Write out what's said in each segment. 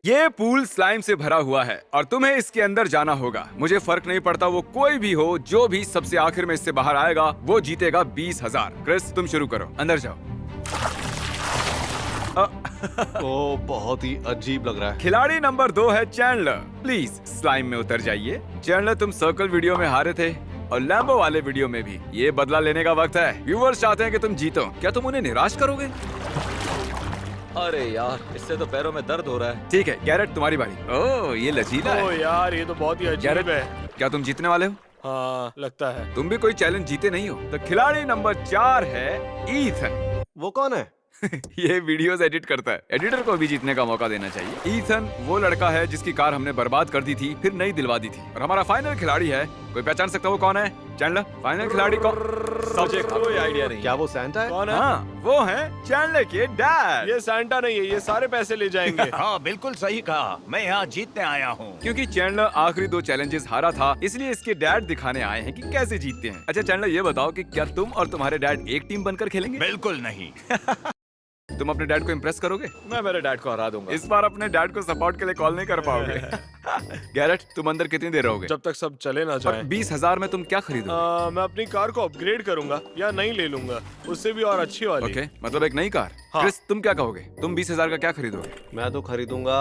ये pool slime से भरा हुआ है और तुम्हें इसके अंदर जाना होगा। मुझे फर्क नहीं पड़ता वो कोई भी हो, जो भी सबसे आखिर में इससे बाहर आएगा वो जीतेगा 20,000। क्रिस तुम शुरू करो, अंदर जाओ। ओ, बहुत ही अजीब लग रहा है। खिलाड़ी नंबर 2 है चैंडलर। प्लीज स्लाइम में उतर जाइए। चैंडलर तुम सर्कल वीडियो में हारे थे और लैम्बो वाले वीडियो में भी। ये बदला लेने का वक्त है। व्यूअर्स चाहते हैं कि तुम जीतो। क्या तुम उन्हें निराश करोगे? अरे यार, इससे तो पैरों में दर्द हो रहा है। ठीक है गैरेट, तुम्हारी बारी। ओह ये लचीला ओ है। यार, ये तो बहुत ही अजीब गैरेट है। क्या तुम जीतने वाले हो? हाँ, लगता है। तुम भी कोई चैलेंज जीते नहीं हो। तो खिलाड़ी नंबर 4 है ईथन। वो कौन है? ये वीडियोस एडिट करता है। एडिटर को भी जीतने का मौका देना चाहिए। ईथन वो लड़का है जिसकी कार हमने बर्बाद कर दी थी, फिर नई दिलवा दी थी। और हमारा फाइनल खिलाड़ी है। कोई पहचान सकता वो कौन है? चैंडलर, फाइनल खिलाड़ी कौन? मुझे कोई आइडिया नहीं। क्या वो सैंटा है? कौन है? हाँ वो है चैंडलर के डैड। ये सैंटा नहीं है, ये सारे पैसे ले जाएंगे। हाँ बिल्कुल सही कहा, मैं यहाँ जीतने आया हूँ। क्योंकि चैंडलर आखिरी 2 चैलेंजेस हारा था, इसलिए इसके डैड दिखाने आए हैं कि कैसे जीतते हैं। अच्छा चैंडलर ये बताओ कि क्या तुम और तुम्हारे डैड एक टीम बनकर खेलेंगे? बिल्कुल नहीं। तुम अपने डैड को इम्प्रेस करोगे? मैं मेरे डैड को हरा दूंगा। इस बार अपने डैड को सपोर्ट के लिए कॉल नहीं कर पाओगे। गैरेट तुम अंदर कितनी देर रहोगे? जब तक सब चले ना और जाए। 20,000 में तुम क्या खरीदोगे? मैं अपनी कार को अपग्रेड करूंगा या नई ले लूंगा, उससे भी और अच्छी वाली। ओके, मतलब एक नई कार। हाँ। क्रिस तुम क्या कहोगे? तुम 20,000 का क्या खरीदोगे? मैं तो खरीदूंगा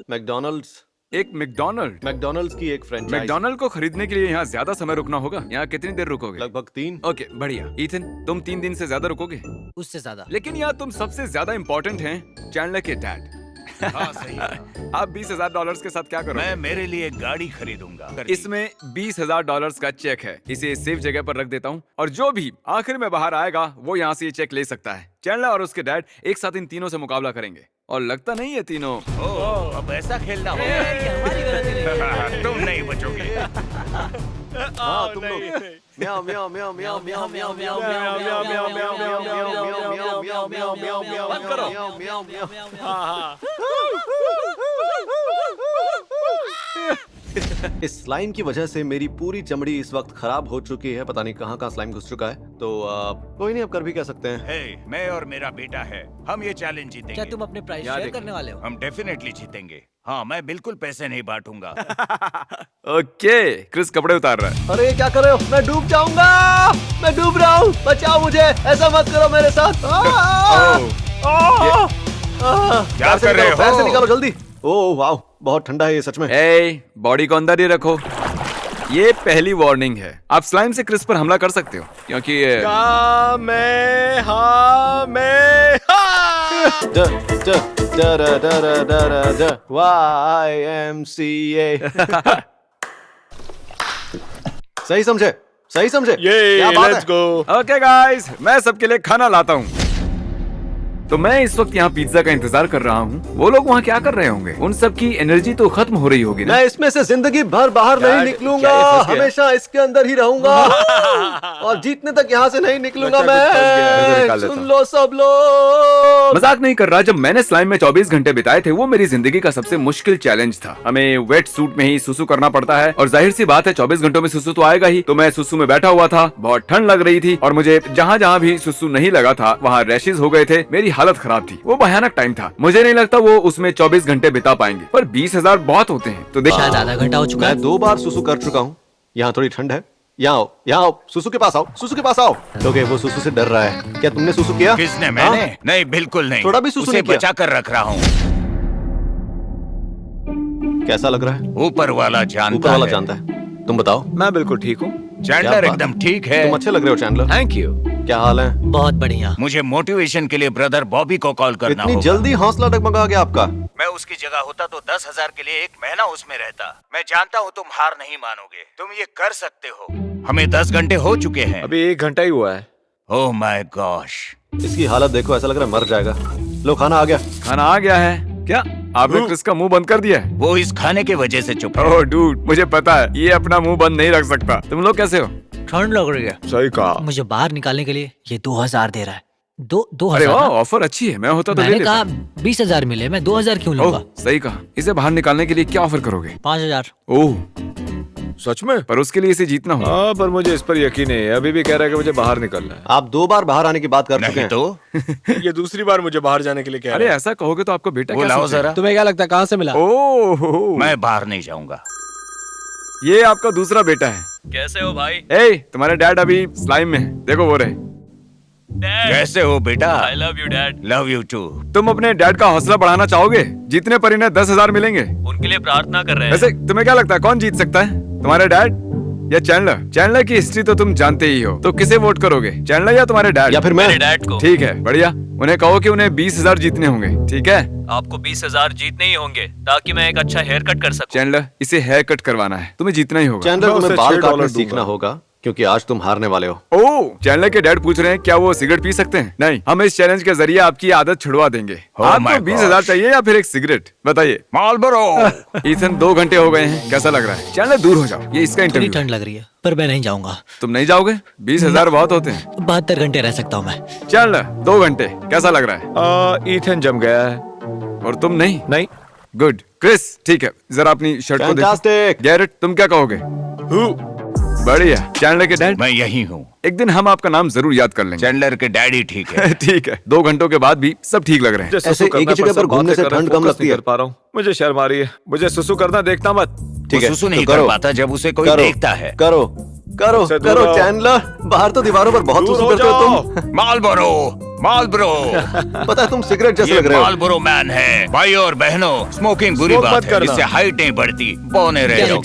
मैकडोनल्ड्स। एक मैकडोनल्ड। मैकडोनल्ड्स की एक फ्रेंचाइज। मैकडोनल्ड को खरीदने के लिए यहाँ ज्यादा समय रुकना होगा। यहाँ कितनी देर रुकोगे? लगभग 3। ओके बढ़िया। ईथन तुम 3 दिन से ज्यादा रुकोगे? उससे ज्यादा। लेकिन यहाँ तुम सबसे ज्यादा इम्पोर्टेंट हैं, चैंडलर के डैड। हाँ सही कहा। आप $20,000 के साथ क्या करोगे? मैं मेरे लिए एक गाड़ी खरीदूंगा। इसमें $20,000 का चेक है। इसे सेफ जगह पर रख देता हूँ और जो भी आखिर में बाहर आएगा वो यहाँ से ये चेक ले सकता है। चैंडलर और उसके डैड एक साथ इन तीनों से मुकाबला करेंगे और लगता नहीं है तीनों। ओह, अब ऐसा खेलना होगा। तुम नहीं बचोगे। हाँ तुम लोग। म्याओ म्याओ म्याओ म्याओ म्याओ म्याओ म्याओ म्याओ म्याओ म्याओ म्याओ म्याओ म्याओ म्याओ म्याओ म्याओ म्याओ म्याओ बंद करो। म्याओ म्याओ म्याओ। हाँ। इस स्लाइम की वजह से मेरी पूरी चमड़ी इस वक्त खराब हो चुकी है। पता नहीं कहाँ कहाँ स्लाइम घुस चुका है। तो कोई नहीं, अब कर भी कह सकते हैं। हे, मैं और मेरा बेटा है, हम ये चैलेंज जीतेंगे। क्या तुम अपने प्राइस याद शेयर रखना। करने वाले हो? हम डेफिनेटली जीतेंगे। हाँ, मैं बिल्कुल पैसे नहीं बांटूंगा। ओके क्रिस कपड़े उतार रहा है। अरे क्या कर रहे हो? मैं डूब जाऊंगा। मैं डूब रहा हूँ, बचाओ मुझे। ऐसा मत करो मेरे साथ। क्या कर रहे हो? पैर से निकालो जल्दी। ओह वाह, बहुत ठंडा है ये सच में। ए, बॉडी को अंदर ही रखो। ये पहली वार्निंग है। आप स्लाइम से क्रिस पर हमला कर सकते हो क्योंकि ये का मैं हाँ मैं हाँ। ड ड ड ड ड ड ड YMCA। सही समझे? सही समझे? ये क्या बात लेट्स है? गो। ओके गाइस, मैं सबके लिए खाना लाता हूँ। तो मैं इस वक्त यहाँ पिज्जा का इंतजार कर रहा हूँ। वो लोग वहाँ क्या कर रहे होंगे? उन सब की एनर्जी तो खत्म हो रही होगी ना? मैं इसमें से जिंदगी भर बाहर नहीं क्या निकलूंगा। ये फंस गया? हमेशा इसके अंदर ही रहूंगा और जीतने तक यहाँ से नहीं निकलूंगा लगता है कुछ फंस गया है। इधर मैं। निकाल लेता सुन हूँ। लो सब लोग। मजाक नहीं कर रहा। जब मैंने स्लाइम में 24 घंटे बिताए थे वो मेरी जिंदगी का सबसे मुश्किल चैलेंज था। हमें वेट सूट में ही सुसु करना पड़ता है और जाहिर सी बात है 24 घंटों में सुसु तो आएगा ही। तो मैं सुसु में बैठा हुआ था, बहुत ठंड लग रही थी और मुझे जहाँ जहाँ भी सुसु नहीं लगा था वहाँ रैशेज हो गए थे। मेरी हालत खराब थी। वो भयानक टाइम था। मुझे नहीं लगता वो उसमें 24 घंटे बिता पाएंगे, पर 20,000 बहुत होते हैं। तो देख शायद आधा घंटा हो चुका मैं है। 2 बार सुसु कर चुका हूँ। यहाँ थोड़ी ठंड है। यहाँ आओ, यहाँ आओ, सुसु के पास आओ, सुसु के पास आओ। ओके, वो सुसु से डर रहा है। क्या तुमने सुसु किया? किसने? मैंने? हाँ? नहीं, बिल्कुल नहीं। थोड़ा भी सुसु उसे नहीं किया? बचा कर रख रहा हूँ। कैसा लग रहा है? ऊपर वाला ऊपर जानता वाला है। जानता है। तुम बताओ। मैं बिल्कुल ठीक हूँ। चैंडलर क्या बात? एकदम ठीक है। तुम अच्छे लग रहे हो चैंडलर। Thank you. क्या हाल है? बहुत बढ़िया। मुझे मोटिवेशन के लिए ब्रदर बॉबी को कॉल करना इतनी होगा। जल्दी हौसला डगमगा गया आपका। मैं उसकी जगह होता तो 10,000 के लिए 1 महीना उसमें रहता। मैं जानता हूँ तुम हार नहीं मानोगे। तुम ये कर सकते हो। हमें 10 घंटे हो चुके हैं। अभी 1 घंटा ही हुआ है। Oh my gosh. इसकी हालत देखो, ऐसा लग रहा है मर जाएगा। लो खाना आ गया। खाना आ गया है क्या? आपने क्रिस का मुंह बंद कर दिया है? वो इस खाने की वजह से चुप है। ओह डूड, मुझे पता है ये अपना मुंह बंद नहीं रख सकता। तुम लोग कैसे हो? ठंड लग रही है। सही कहा। मुझे बाहर निकालने के लिए ये 2,000 दे रहा है। दो अरे 2,000 वाह, ना? ऑफर अच्छी है। मैं होता तो ले मैंने लेता। कहा 20,000 मिले, मैं 2,000 क्यों लूंगा? ओह सही कहा। इसे बाहर निकालने के लिए क्या ऑफर करोगे? 5,000। ओह सच में? पर उसके लिए इसे जीतना होगा। हाँ, पर मुझे इस पर यकीन नहीं है। अभी भी कह रहा है कि मुझे बाहर निकलना है। आप 2 बार बाहर आने की बात कर चुके नहीं हैं। तो ये दूसरी बार मुझे बाहर जाने के लिए कह अरे रहा है। ऐसा कहोगे तो आपको बेटा वो क्या लाओ सोचेगा? जरा। तुम्हें क्या लगता है कहाँ से मिला? ओह, मैं बाहर नहीं जाऊंगा। ये आपका दूसरा बेटा है। कैसे हो भाई? ए, तुम्हारे डैड अभी स्लाइम में है, देखो वो रहे। कैसे हो बेटा? I love you dad. Love you too. तुम अपने डैड का हौसला बढ़ाना चाहोगे? जीतने पर इन्हें 10,000 मिलेंगे। उनके लिए प्रार्थना कर रहे हैं। वैसे तुम्हें क्या लगता है कौन जीत सकता है, तुम्हारे डैड या चैंडलर? चैंडलर की हिस्ट्री तो तुम जानते ही हो, तो किसे वोट करोगे, चैंडलर या तुम्हारे डैड? या फिर मैं? मेरे डैड को। ठीक है, बढ़िया। उन्हें कहो कि उन्हें 20,000 जीतने होंगे, ठीक है? आपको 20,000 जीतने ही होंगे ताकि मैं एक अच्छा हेयर कट कर सकूं। चैंडलर, इसे हेयर कट करवाना है, तुम्हें जीतना ही होगा। चैंडलर, मैं तुम्हें उसे बाल $6 काटना दूंगा। सीखना होगा क्योंकि आज तुम हारने वाले हो। ओह, चैंडलर के डैड पूछ रहे हैं क्या वो सिगरेट पी सकते हैं? नहीं, हम इस चैलेंज के जरिए आपकी आदत छुड़वा देंगे। Oh my आपको 20,000 चाहिए या फिर एक सिगरेट, बताइए। मालबोरो। ईथन 2 घंटे हो गए हैं, कैसा लग रहा है? चैंडलर दूर हो जाओ, ये इसका थोड़ी इंटरव्यू। ठंड लग रही है पर मैं नहीं जाऊंगा। तुम नहीं जाओगे? 20,000 बहुत होते हैं। 72 घंटे रह सकता हूँ मैं। चैंडलर 2 घंटे, कैसा लग रहा है? ईथन जम गया है। और तुम नहीं? नहीं। गुड। क्रिस, ठीक है, जरा अपनी शर्ट को देखो। Fantastic! गैरेट, तुम क्या कहोगे? बढ़िया। चैंडलर के डैड, मैं यही हूँ। एक दिन हम आपका नाम जरूर याद कर लेंगे। चैंडलर के डैडी ठीक है। ठीक है, 2 घंटों के बाद भी सब ठीक लग रहे हैं। मुझे ऐसे सुसु एक ही करना जगह पर सब घूमने बातें से कर रहे हैं, ठंड कम फोकस लगती नहीं है। कर पा रहा हूँ। मुझे शर्म आ रही है। मुझे सुसु करना देखना मत। ठीक वो है, सुसु तो नहीं कर पाता जब उसे कोई करो, देखता है। करो करो उसे दूर करो रहो। चैंडलर, बाहर तो दीवारों पर बहुत दूर सुसु हो करते हो तुम। Marlboro, Marlboro. पता है तुम सिगरेट जैसे ये लग रहे हो। मालबोरो मैन है। भाई और बहनों, स्मोकिंग बुरी स्मोक बात मत है। करना। इससे हाइट नहीं बढ़ती, बौने रह जाओ।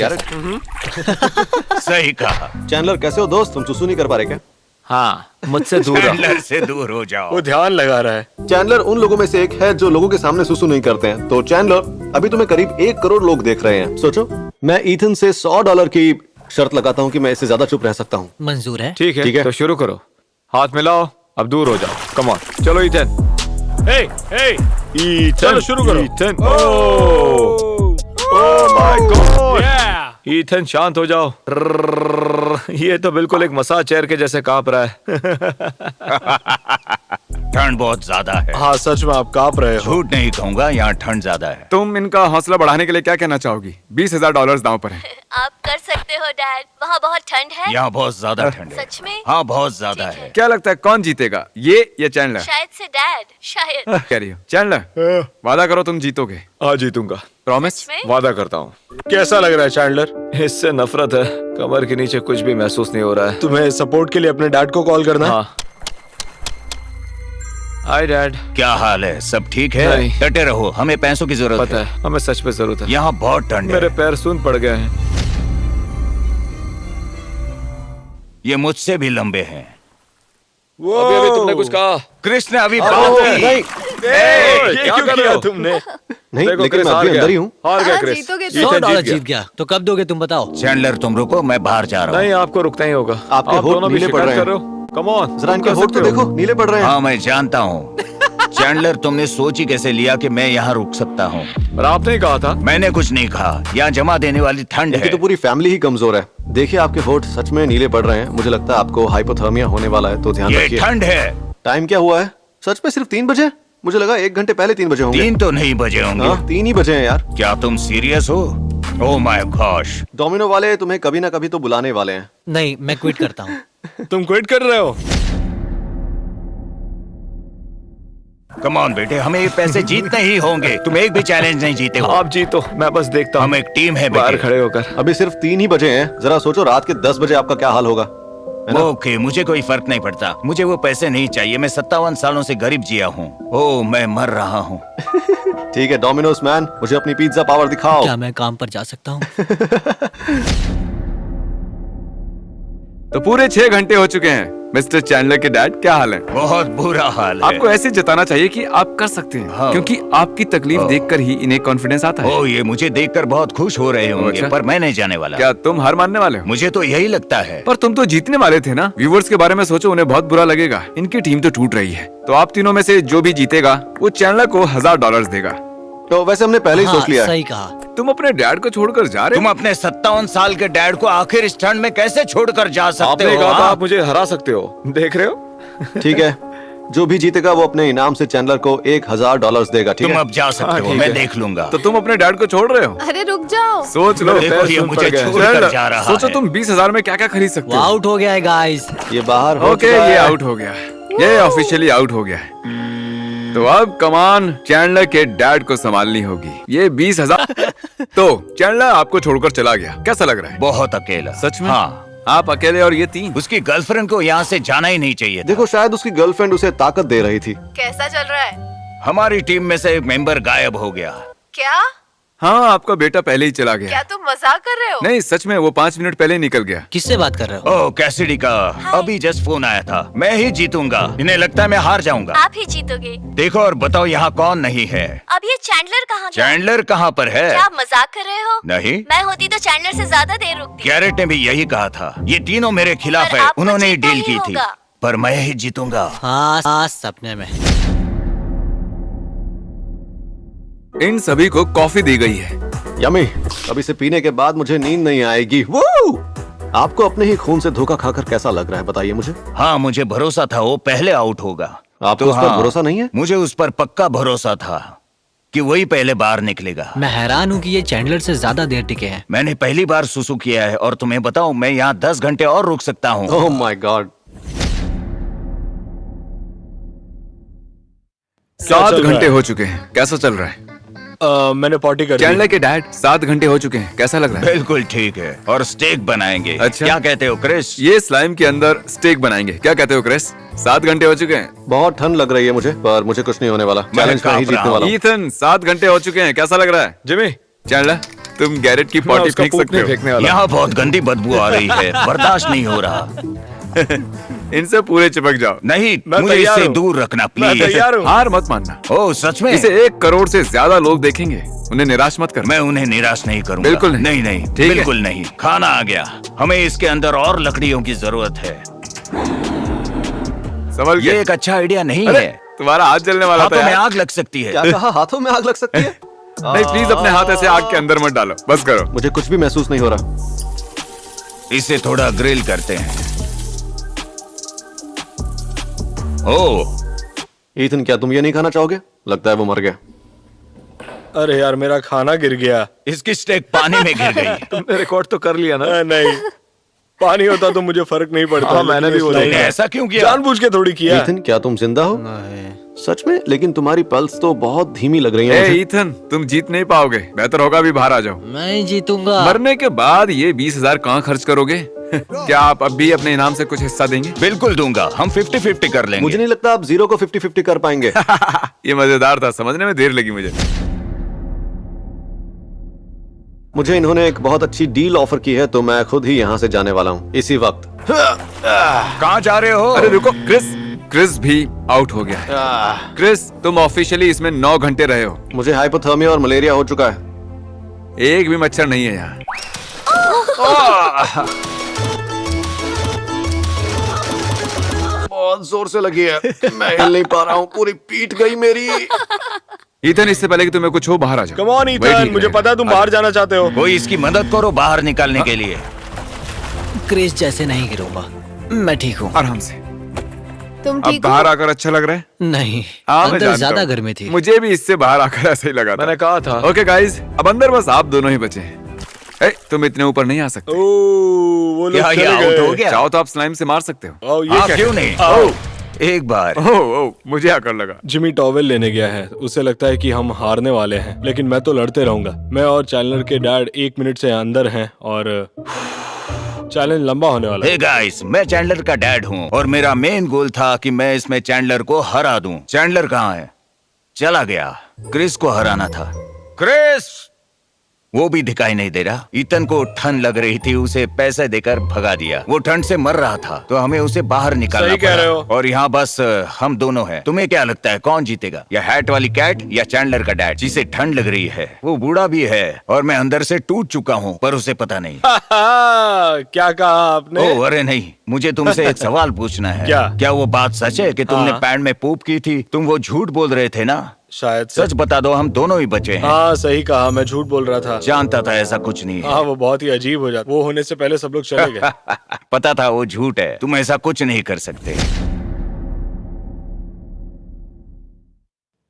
सही कहा। चैंडलर कैसे हो दोस्त, तुम सुसु नहीं कर पा रहे क्या? हाँ, मुझसे दूर रहो। चैंडलर से दूर हो जाओ। वो ध्यान लगा रहा है। चैंडलर उन लोगों में से एक है जो लोगों के सामने सुसु नहीं करते हैं। तो चैंडलर, अभी तुम्हें करीब 1 करोड़ लोग देख रहे हैं। सोचो, मैं ईथन से $100 की शर्त लगाता हूँ कि मैं इससे ज्यादा चुप रह सकता हूँ। मंजूर है। ठीक ठीक है। है, तो शुरू करो। हाथ मिलाओ, अब दूर हो जाओ। कम ऑन, चलो ईथन। हे, हे, ईथन, चलो शुरू करो। Ethan. Oh my God. Yeah! Ethan शांत हो जाओ। ये तो बिल्कुल एक मसाज चेयर के जैसे कांप रहा है। ठंड बहुत ज्यादा है। हाँ, सच में आप कांप रहे हो। झूठ नहीं कहूंगा, यहाँ ठंड ज्यादा है। तुम इनका हौसला बढ़ाने के लिए क्या कहना चाहोगी? $20,000 दांव पर है। आप कर सकते हो डैड, वहाँ बहुत ठंड है। यहाँ बहुत ज्यादा ठंड है। सच में? हाँ, बहुत ज्यादा ठीक है। क्या लगता है कौन जीतेगा, ये या चैंडलर? शायद से डैड, शायद। कह रही हो चैंडलर, वादा करो तुम जीतोगे। आज जीतूंगा, प्रॉमिस? सच में? वादा करता हूँ। कैसा लग रहा है चैंडलर? इससे नफरत है। कमर के नीचे कुछ भी महसूस नहीं हो रहा है। तुम्हें सपोर्ट के लिए अपने डैड को कॉल करना है? हाँ। Hi dad. क्या हाल है? सब ठीक है? नहीं। डटे रहो, हमें पैसों की जरूरत पता है, हमें सच में जरूरत है। यहाँ बहुत ठंड मेरे है। पैर सून पड़ गए हैं। ये मुझसे भी लंबे हैं। अभी तुमने कुछ कहा। क्रिस ने अभी ओह, बात की। नहीं ये क्या क्यों कर रहे किया हो? तुमने? नहीं, देखो, लेकिन क्रिस मैं हार अभी गया। अंदर ही हूँ। हार गया हाँ, क्रिस। जीतोगे तो। ईथन $100 जीत जीत गया तो कब दोगे तुम बताओ? चैंडलर तुम रुको, मैं बाहर जा रहा नहीं, हूँ। आपको रुकना ही होगा। आपके आप होठ दोनों भी नीले पड़ शिकायत रहे हैं। कर रहे हो। कम ऑन, जरा इनके होठ तो देखो, नीले पड़ रहे हैं। हाँ, मैं जानता हूँ। चैंडलर, तुमने सोच ही कैसे लिया कि मैं यहाँ रुक सकता हूँ? पर आपने ही कहा था। मैंने कुछ नहीं कहा। यहाँ जमा देने वाली ठंड इनकी है। तो पूरी फैमिली ही कमजोर है। देखिए, आपके होठ सच में नीले पड़ रहे हैं। मुझे लगता है आपको हाइपोथर्मिया होने वाला है, तो ध्यान ये रखिए। ठंड है। टाइम क्या हुआ है? सच में सिर्फ 3 बजे? मुझे लगा 1 घंटे पहले 3 बजे होंगे। 3 तो नहीं बजे होंगे। हाँ, 3 ही बजे हैं यार। क्या तुम सीरियस हो? Oh my gosh. डोमिनो वाले तुम्हें कभी ना कभी तो बुलाने वाले हैं। नहीं, मैं क्विट करता हूँ। तुम क्विट कर रहे हो? कम ऑन बेटे, हमें ये पैसे जीतने ही होंगे। तुम एक भी चैलेंज नहीं जीते हो। आप जीतो, मैं बस देखता हूँ। हम एक टीम है बाहर बेटे। खड़े होकर। अभी सिर्फ 3 ही बजे हैं। जरा सोचो, रात के 10 बजे आपका क्या हाल होगा, है ना? ओके, मुझे कोई फर्क नहीं पड़ता। मुझे वो पैसे नहीं चाहिए। मैं 57 सालों से गरीब जिया हूँ। ओह, मैं मर रहा हूँ। ठीक है डोमिनोज मैन, मुझे अपनी पिज्जा पावर दिखाओ। क्या मैं काम पर जा सकता हूँ? तो पूरे 6 घंटे हो चुके हैं। मिस्टर चैंडलर के डैड, क्या हाल है? बहुत बुरा हाल है। आपको ऐसे जताना चाहिए कि आप कर सकते हैं, हाँ। क्योंकि आपकी तकलीफ देखकर ही इन्हें कॉन्फिडेंस आता है। ओह, ये मुझे देखकर बहुत खुश हो रहे होंगे, अच्छा। पर मैं नहीं जाने वाला। क्या तुम हार मानने वाले हो? मुझे तो यही लगता है। पर तुम तो जीतने वाले थे ना। व्यूवर्स के बारे में सोचो, उन्हें बहुत बुरा लगेगा। इनकी टीम तो टूट रही है। तो आप तीनों में से जो भी जीतेगा वो चैंडलर को $1,000 देगा। तो वैसे हमने पहले ही हाँ, सोच लिया है। सही कहा। तुम अपने डैड को छोड़कर जा रहे तुम हो? अपने 57 साल के डैड को आखिर इस ठंड में कैसे छोड़कर जा सकते आपने हो? कहा था हाँ? आप मुझे हरा सकते हो। देख रहे हो? ठीक है, जो भी जीतेगा वो अपने इनाम से चैंडलर को $1000 देगा, ठीक तुम है? अब जा सकते हो, मैं देख लूंगा। तो तुम अपने डैड को छोड़ रहे हो? अरे रुक जाओ। सोच लो। देखो, पैर ये सुन मुझे पड़ गए। छोड़कर चल, जा रहा सोचो है। तुम 20,000 में क्या क्या खरीद सकते वो हो। आउट हो गया है गाइस। ये बाहर हो ओके, चुका ये है। आउट हो गया। ये ऑफिशियली आउट हो गया है। तो अब कमान चैंडलर के डैड को संभालनी होगी। ये 20,000 तो चैंडलर आपको छोड़कर चला गया, कैसा लग रहा है? बहुत अकेला। सच में? हाँ। आप अकेले और ये 3। उसकी गर्लफ्रेंड को यहाँ से जाना ही नहीं चाहिए था। देखो, शायद उसकी गर्लफ्रेंड उसे ताकत दे रही थी। कैसा चल रहा है? हमारी टीम में से एक मेंबर गायब हो गया। क्या? हाँ, आपका बेटा पहले ही चला गया। क्या तुम मजाक कर रहे हो? नहीं, सच में वो 5 मिनट पहले निकल गया। किससे बात कर रहे हो? ओह, कैसिडी का अभी जस्ट फोन आया था। मैं ही जीतूंगा। इन्हें लगता है मैं हार जाऊंगा। आप ही जीतोगे। देखो और बताओ यहाँ कौन नहीं है। अब ये चैंडलर कहाँ गया? चैंडलर कहाँ पर है? क्या आप मजाक कर रहे हो? नहीं, मैं होती तो चैंडलर से ज्यादा देर रुकती। कैरेट ने भी यही कहा था। ये तीनों मेरे खिलाफ पर है। आपको उन्होंने ही जीतना डील ही की थी, होगा। पर मैं ही जीतूंगा। हाँ, सपने में। इन सभी को कॉफी दी गई है। यमी, अब इसे पीने के बाद मुझे नींद नहीं आएगी। वो आपको अपने ही खून से धोखा खाकर कैसा लग रहा है, बताइए मुझे। हाँ, मुझे भरोसा था वो पहले आउट होगा। आपको उस पर भरोसा नहीं है? मुझे उस पर पक्का भरोसा था कि वही पहले बाहर निकलेगा। मैं हैरान हूँ कि ये चैंडलर से ज्यादा देर टिके हैं। मैंने पहली बार सुसु किया है और तुम्हें बताऊं, मैं यहाँ 10 घंटे और रुक सकता हूँ। Oh my God. 7 चल रहा घंटे है? हो चुके हैं, कैसा चल रहा है? मैंने पार्टी कर दी। चैंडलर के डैड 7 घंटे हो चुके हैं, कैसा लग रहा है? बिल्कुल ठीक है, और स्टेक बनाएंगे। अच्छा। क्या कहते हो क्रिस? ये स्लाइम के अंदर स्टेक बनाएंगे, क्या कहते हो क्रिस? 7 घंटे हो चुके हैं। बहुत ठंड लग रही है मुझे, पर मुझे कुछ नहीं होने वाला। चैलेंज में ही कांप रहा जीतने वाला हूँ। ईथन 7 घंटे हो चुके हैं, कैसा लग रहा है? जिमी, चैंडलर, तुम गैरेट की पॉटी उसका फेंक पूप सकते नहीं हो। फेंकने वाला। यहाँ बहुत गंदी बदबू आ रही है, बर्दाश्त नहीं हो रहा। इनसे पूरे चिपक जाओ। नहीं, मैं मुझे तैयार इससे हूँ। दूर रखना मैं प्लीज। तैयार हूँ। हार मत मानना। ओह, सच में? इसे 1 करोड़ से ज्यादा लोग देखेंगे, उन्हें निराश मत करना। मैं उन्हें निराश नहीं करूंगा। बिल्कुल नहीं। नहीं नहीं, ठीक है। बिल्कुल नहीं। खाना आ गया, हमें इसके अंदर और लकड़ियों की जरूरत है। संभल ये के। एक अच्छा आइडिया नहीं अरे, है। तुम्हारा हाथ जलने वाला हाथों था में यार। आग लग सकती है। क्या कहा? हाथों में आग लग सकती है? नहीं, प्लीज अपने हाथ ऐसे आग के अंदर मत डालो, बस करो। मुझे कुछ भी महसूस नहीं हो रहा। इसे थोड़ा ग्रिल करते हैं। ओह, ईथन, क्या तुम ये नहीं खाना चाहोगे? लगता है वो मर गया। अरे यार, मेरा खाना गिर गया। इसकी स्टेक पानी में गिर गई। तुमने रिकॉर्ड तो कर लिया ना? नहीं, पानी होता तो मुझे फर्क नहीं पड़ता। हाँ, मैंने भी वो लेकिन तुमने ऐसा क्यों किया? जानबूझ के थोड़ी किया। ईथन, क्या तुम जिंदा हो? सच में? लेकिन तुम्हारी पल्स तो बहुत धीमी लग रही है ए मुझे। ईथन, तुम जीत नहीं पाओगे, बेहतर होगा अभी बाहर आ जाओ। मैं ही जीतूंगा। मरने के बाद ये 20,000 कहाँ खर्च करोगे? क्या आप अब भी अपने इनाम से कुछ हिस्सा देंगे? बिल्कुल दूंगा, हम 50-50 कर लेंगे। मुझे नहीं लगता आप 0 को 50-50 कर पाएंगे। ये मजेदार था, समझने में देर लगी मुझे। मुझे इन्होंने एक बहुत अच्छी डील ऑफर की है, तो मैं खुद ही यहाँ से जाने वाला हूँ इसी वक्त। कहाँ जा रहे हो? अरे रुको, क्रिस भी आउट हो गया है। क्रिस, तुम ऑफिशियली इसमें 9 घंटे रहे हो। मुझे हाइपोथर्मिया और मलेरिया हो चुका है। एक भी मच्छर नहीं है यहाँ। बहुत जोर से लगी है, मैं हिल नहीं पा रहा हूँ, पूरी पीठ गई मेरी। ईथन, इससे पहले कि तुम्हें कुछ हो, बाहर आ जाओ। कम ऑन ईथन, मुझे पता है तुम बाहर जाना चाहते हो। कोई इसकी मदद करो बाहर निकालने के लिए। क्रिस जैसे नहीं गिरूंगा, मैं ठीक हूँ। आराम से। तुम अब ठीक हो? बाहर आकर अच्छा लग रहा है? नहीं, हाँ, मैं अंदर जानता ज्यादा हूँ। गर्मी थी। मुझे भी इससे बाहर आकर ऐसा ही लगा था। मैंने कहा था। ओके गाइस, अब अंदर बस आप दोनों ही बचे हैं। ए, तुम इतने ऊपर नहीं आ सकते। ओह, वो लोग क्या ये चले आउट हो गए। गया? चाहो तो आप स्लाइम से मार सकते हो। ओह, ये हाँ, क्या? क्यों नहीं? ओह, एक बार। ओह, मुझे आकर लगा। जिमी टॉवेल लेने गया है। उसे लगता है कि हम हारने वाले हैं, लेकिन मैं तो लड़ते रहूंगा। मैं और चैंडलर के डैड 1 मिनट से अंदर हैं और चैलेंज लंबा होने वाला है। हे गाइस, मैं चैंडलर का डैड हूँ और मेरा मेन गोल था कि मैं इसमें चैंडलर को हरा दूं। चैंडलर कहाँ है? चला गया। क्रिस को हराना था। क्रिस! वो भी दिखाई नहीं दे रहा। ईथन को ठंड लग रही थी, उसे पैसे देकर भगा दिया। वो ठंड से मर रहा था, तो हमें उसे बाहर निकालना सही कह पड़ा। रहे हो। और यहाँ बस हम दोनों हैं। तुम्हें क्या लगता है कौन जीतेगा? या हैट वाली कैट या चैंडलर का डैड, जिसे ठंड लग रही है? वो बूढ़ा भी है और मैं अंदर से टूट चुका हूँ, पर उसे पता नहीं। क्या कहा आपने? ओह, अरे नहीं, मुझे तुमसे एक सवाल पूछना है। क्या वो बात सच है कि तुमने हाँ। पैंट में पूप की थी? तुम वो झूठ बोल रहे थे ना? शायद से। सच बता दो, हम दोनों ही बचे हैं। हाँ, सही कहा, मैं झूठ बोल रहा था। जानता था ऐसा कुछ नहीं है। हाँ, वो बहुत ही अजीब हो जाता। वो होने से पहले सब लोग चले गए। पता था वो झूठ है, तुम ऐसा कुछ नहीं कर सकते।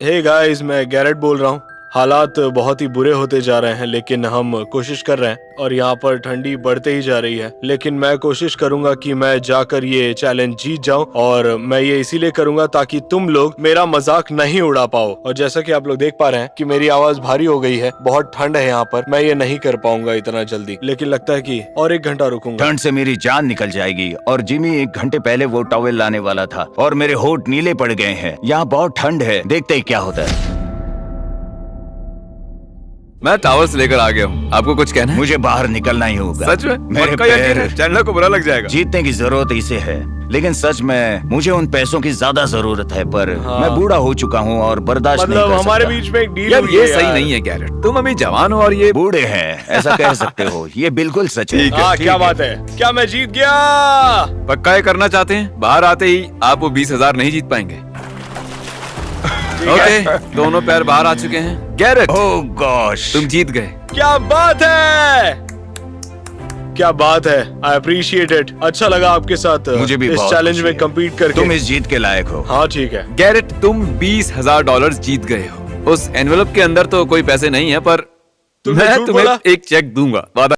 हे गाइस, मैं गैरेट बोल रहा हूँ। हालात बहुत ही बुरे होते जा रहे हैं, लेकिन हम कोशिश कर रहे हैं और यहाँ पर ठंडी बढ़ते ही जा रही है। लेकिन मैं कोशिश करूंगा कि मैं जाकर ये चैलेंज जीत जाऊं, और मैं ये इसीलिए करूंगा ताकि तुम लोग मेरा मजाक नहीं उड़ा पाओ। और जैसा कि आप लोग देख पा रहे हैं कि मेरी आवाज भारी हो गई है, बहुत ठंड है यहाँ पर, मैं ये नहीं कर पाऊंगा इतना जल्दी, लेकिन लगता है कि और 1 घंटा रुकूंगा। ठंड से मेरी जान निकल जाएगी। और जिमी 1 घंटे पहले वो टॉवेल लाने वाला था और मेरे होंठ नीले पड़ गए हैं। यहाँ बहुत ठंड है, देखते ही क्या होता है। मैं टावर्स लेकर आ गया हूँ। आपको कुछ कहना है? मुझे बाहर निकलना ही होगा। सच में? मेरे पक्का यकीन है? पैर चैंडलर को बुरा लग जाएगा। जीतने की जरूरत इसे है, लेकिन सच में मुझे उन पैसों की ज्यादा जरूरत है। पर मैं बूढ़ा हो चुका हूँ और बर्दाश्त नहीं मतलब कर हमारे सकता। बीच में एक डील यार हुई ये है सही यार। नहीं है गैरेट, तुम अभी जवान हो और ये बूढ़े हैं, ऐसा कह सकते हो। ये बिल्कुल सच है। हाँ, क्या बात है, क्या मैं जीत गया? पक्का ये करना चाहते हैं? बाहर आते ही आप वो 20,000 नहीं जीत पाएंगे। ओके, दोनों पैर बाहर आ चुके हैं। गैरेट, ओह गॉश, तुम जीत गए। क्या बात है, क्या बात है। I appreciate it. अच्छा लगा आपके साथ मुझे भी इस बहुत चैलेंज खुशी में है। कम्पीट करके। तुम इस जीत के लायक हो। हाँ ठीक है। गैरेट, तुम $20,000 जीत गए हो। उस एनवेलप के अंदर तो कोई पैसे नहीं है, पर तुमने मैं झूठ तुम्हें बोला? एक चेक दूंगा, वादा